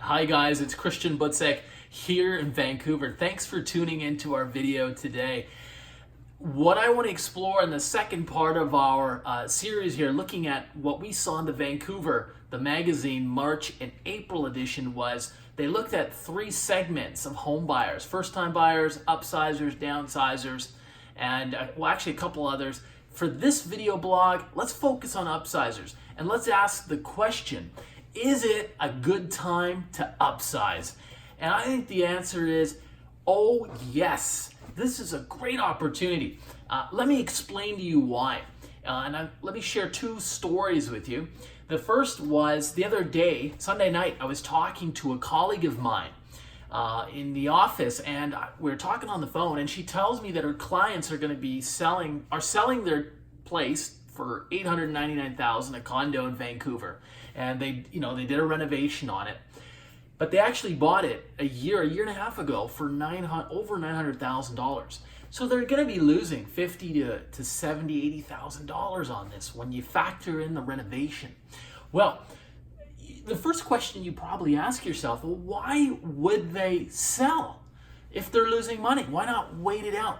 Hi guys, it's Butzek here in Vancouver. Thanks for tuning into our video today. What I want to explore in the second part of our series here, looking at what we saw in the Vancouver, the magazine March and April edition, was they looked at three segments of home buyers: first-time buyers, upsizers, downsizers, and actually a couple others. For this video blog, let's focus on upsizers and let's ask the question, is it a good time to upsize? And I think the answer is, oh yes, this is a great opportunity. Let me explain to you why. Let me share two stories with you. The first was the other day, Sunday night, I was talking to a colleague of mine in the office, and we were talking on the phone, and she tells me that her clients are going to be selling their place for $899,000, a condo in Vancouver, and they did a renovation on it, but they actually bought it a year and a half ago for over $900,000. So they're going to be losing $50,000 to $70,000, $80,000 on this when you factor in the renovation. Well, the first question you probably ask yourself, well, why would they sell if they're losing money? Why not wait it out?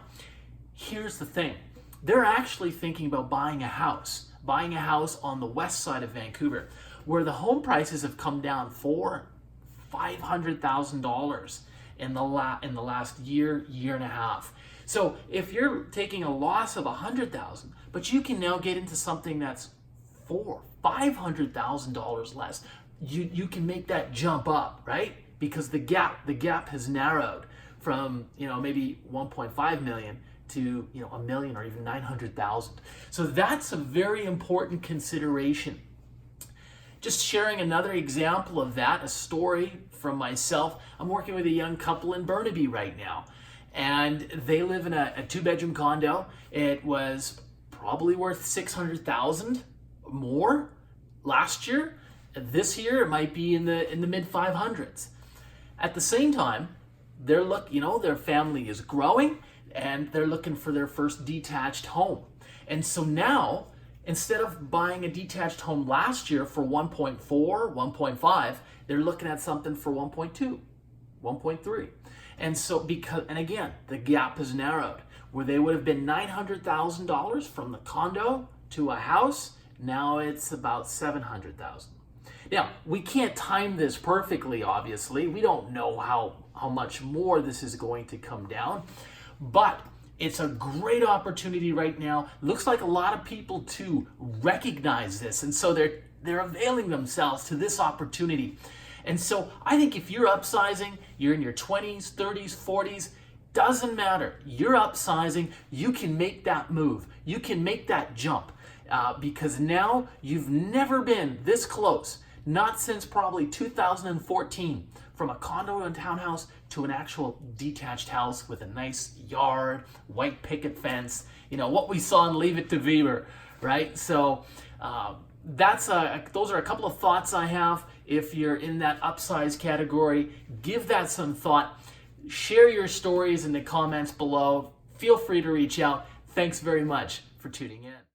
Here's the thing. They're actually thinking about buying a house on the west side of Vancouver, where the home prices have come down $500,000 in the last year and a half. So if you're taking a loss of $100,000, but you can now get into something that's $500,000 less, you can make that jump up, right? Because the gap has narrowed from maybe 1.5 million to a million or even 900,000. So that's a very important consideration. Just sharing another example of that, a story from myself. I'm working with a young couple in Burnaby right now, and they live in a two-bedroom condo. It was probably worth $600,000 more last year. This year it might be in the mid 500s. At the same time, their family is growing, and they're looking for their first detached home. And so now, instead of buying a detached home last year for 1.4, 1.5, they're looking at something for 1.2, 1.3. And so and again, the gap has narrowed. Where they would have been $900,000 from the condo to a house, now it's about $700,000. Now, we can't time this perfectly, obviously. We don't know how much more this is going to come down, but it's a great opportunity right now. Looks like a lot of people too recognize this, and so they're availing themselves to this opportunity. And so I think if you're upsizing, you're in your 20s, 30s, 40s, doesn't matter. You're upsizing, you can make that move. You can make that jump because now you've never been this close, not since probably 2014, from a condo and townhouse to an actual detached house with a nice yard, white picket fence, what we saw in Leave It to Beaver, right? So those are a couple of thoughts I have. If you're in that upsize category, give that some thought. Share your stories in the comments below. Feel free to reach out. Thanks very much for tuning in.